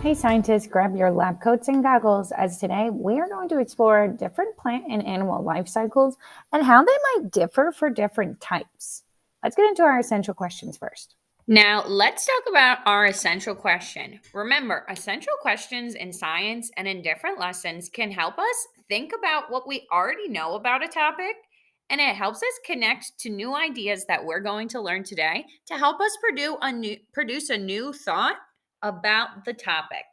Hey scientists, grab your lab coats and goggles as today we are going to explore different plant and animal life cycles and how they might differ for different types. Let's get into our essential questions first. Now, let's talk about our essential question. Remember, essential questions in science and in different lessons can help us think about what we already know about a topic, and it helps us connect to new ideas that we're going to learn today to help us produce a new thought about the topic.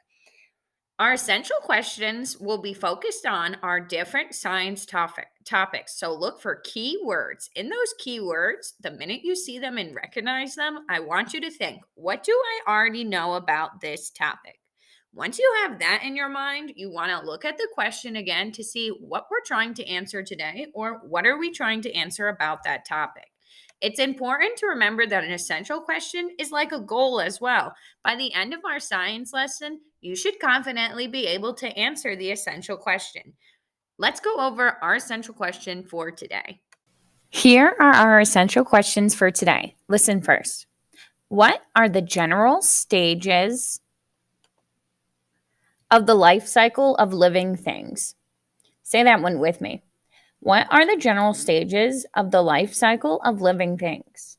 Our essential questions will be focused on our different science topics. So look for keywords. In those keywords, the minute you see them and recognize them, I want you to think, what do I already know about this topic? Once you have that in your mind, you want to look at the question again to see what we're trying to answer today or what are we trying to answer about that topic. It's important to remember that an essential question is like a goal as well. By the end of our science lesson, you should confidently be able to answer the essential question. Let's go over our essential question for today. Here are our essential questions for today. Listen first. What are the general stages of the life cycle of living things? Say that one with me. What are the general stages of the life cycle of living things?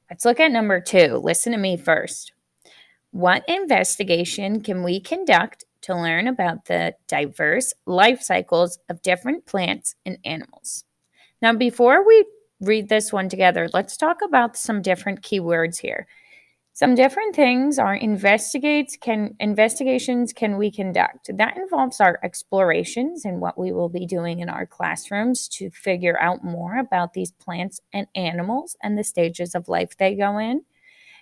Let's look at number 2. Listen to me first. What investigation can we conduct to learn about the diverse life cycles of different plants and animals? Now, before we read this one together, let's talk about some different keywords here. Some different things are investigations can we conduct. That involves our explorations and what we will be doing in our classrooms to figure out more about these plants and animals and the stages of life they go in.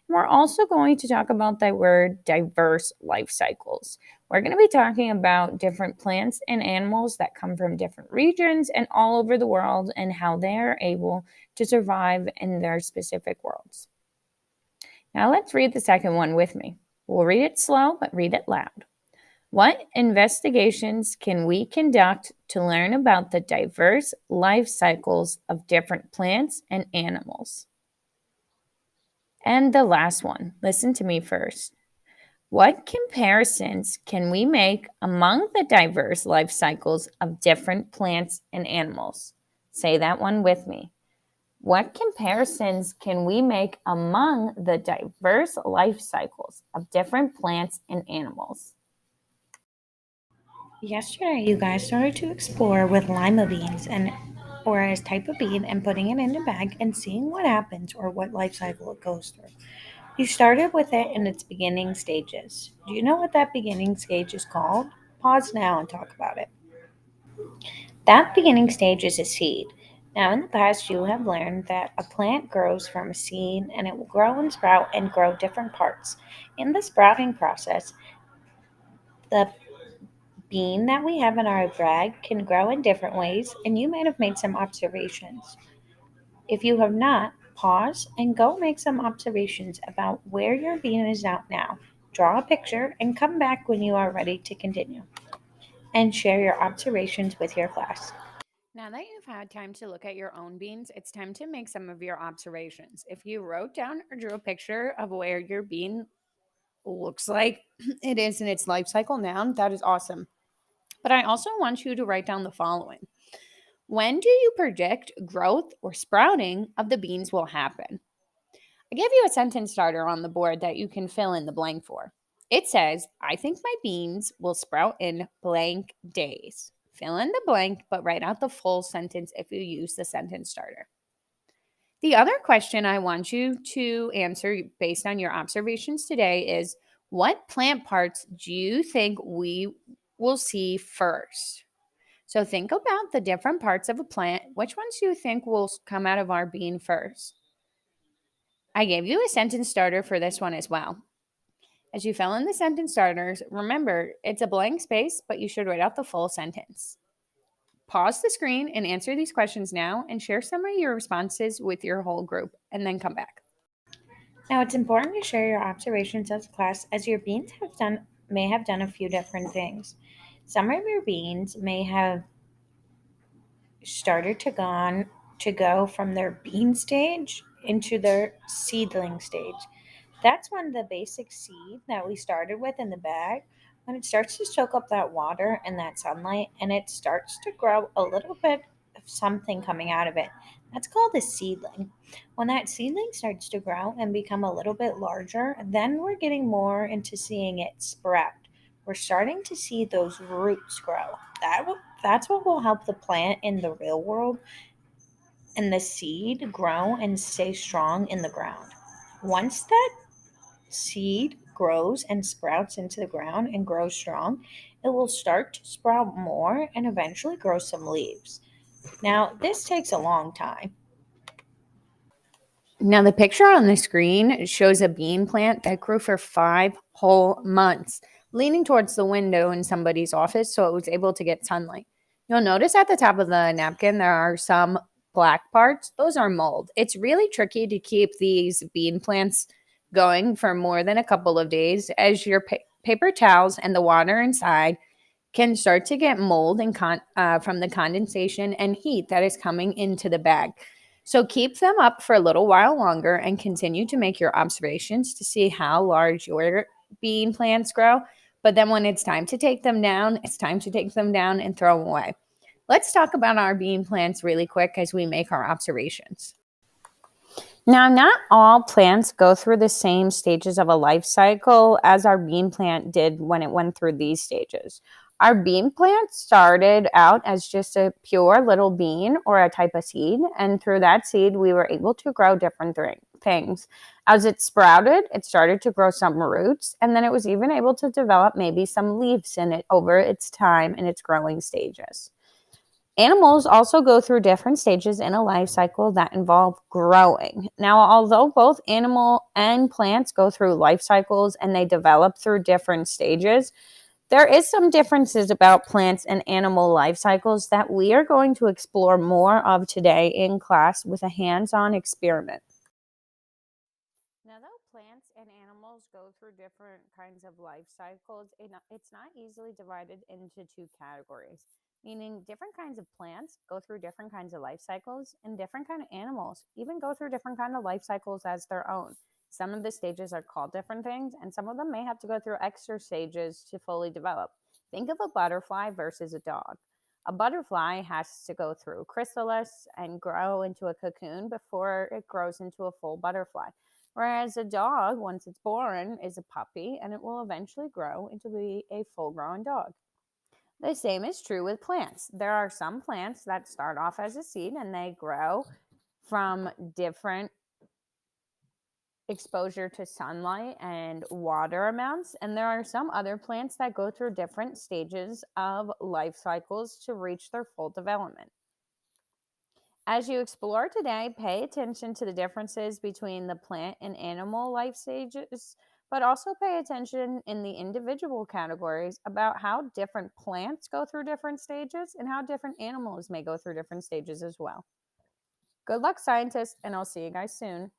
We're also going to talk about the word diverse life cycles. We're going to be talking about different plants and animals that come from different regions and all over the world and how they are able to survive in their specific worlds. Now let's read the second one with me. We'll read it slow, but read it loud. What investigations can we conduct to learn about the diverse life cycles of different plants and animals? And the last one, listen to me first. What comparisons can we make among the diverse life cycles of different plants and animals? Say that one with me. What comparisons can we make among the diverse life cycles of different plants and animals? Yesterday, you guys started to explore with lima beans and or as type of bean and putting it in a bag and seeing what happens or what life cycle it goes through. You started with it in its beginning stages. Do you know what that beginning stage is called? Pause now and talk about it. That beginning stage is a seed. Now, in the past, you have learned that a plant grows from a seed and it will grow and sprout and grow different parts. In the sprouting process, the bean that we have in our bag can grow in different ways, and you might have made some observations. If you have not, pause and go make some observations about where your bean is out now. Draw a picture and come back when you are ready to continue and share your observations with your class. Now that you've had time to look at your own beans, it's time to make some of your observations. If you wrote down or drew a picture of where your bean looks like it is in its life cycle now, that is awesome. But I also want you to write down the following. When do you predict growth or sprouting of the beans will happen? I gave you a sentence starter on the board that you can fill in the blank for. It says, I think my beans will sprout in blank days. Fill in the blank, but write out the full sentence if you use the sentence starter. The other question I want you to answer based on your observations today is, what plant parts do you think we will see first? So think about the different parts of a plant. Which ones do you think will come out of our bean first? I gave you a sentence starter for this one as well. As you fill in the sentence starters, remember it's a blank space, but you should write out the full sentence. Pause the screen and answer these questions now and share some of your responses with your whole group and then come back. Now, it's important to share your observations as a class as your beans may have done a few different things. Some of your beans may have started to go from their bean stage into their seedling stage. That's when the basic seed that we started with in the bag, when it starts to soak up that water and that sunlight and it starts to grow a little bit of something coming out of it. That's called a seedling. When that seedling starts to grow and become a little bit larger, then we're getting more into seeing it sprout. We're starting to see those roots grow. That's what will help the plant in the real world and the seed grow and stay strong in the ground. Once that seed grows and sprouts into the ground and grows strong, it will start to sprout more and eventually grow some leaves. Now, this takes a long time. Now, the picture on the screen shows a bean plant that grew for 5 whole months, leaning towards the window in somebody's office so it was able to get sunlight. You'll notice at the top of the napkin there are some black parts. Those are mold. It's really tricky to keep these bean plants going for more than a couple of days, as your paper towels and the water inside can start to get mold and from the condensation and heat that is coming into the bag. So keep them up for a little while longer and continue to make your observations to see how large your bean plants grow. But then when it's time to take them down, it's time to take them down and throw them away. Let's talk about our bean plants really quick as we make our observations. Now, not all plants go through the same stages of a life cycle as our bean plant did when it went through these stages. Our bean plant started out as just a pure little bean or a type of seed, and through that seed, we were able to grow different things. As it sprouted, it started to grow some roots, and then it was even able to develop maybe some leaves in it over its time in its growing stages. Animals also go through different stages in a life cycle that involve growing. Now, although both animal and plants go through life cycles and they develop through different stages, there is some differences about plants and animal life cycles that we are going to explore more of today in class with a hands-on experiment. Now, though plants and animals go through different kinds of life cycles, it's not easily divided into two categories, meaning different kinds of plants go through different kinds of life cycles, and different kind of animals even go through different kind of life cycles as their own. Some of the stages are called different things, and some of them may have to go through extra stages to fully develop. Think of a butterfly versus a dog. A butterfly has to go through chrysalis and grow into a cocoon before it grows into a full butterfly. Whereas a dog, once it's born, is a puppy and it will eventually grow into be a full grown dog. The same is true with plants. There are some plants that start off as a seed and they grow from different exposure to sunlight and water amounts. And there are some other plants that go through different stages of life cycles to reach their full development. As you explore today, pay attention to the differences between the plant and animal life stages, but also pay attention in the individual categories about how different plants go through different stages and how different animals may go through different stages as well. Good luck, scientists, and I'll see you guys soon.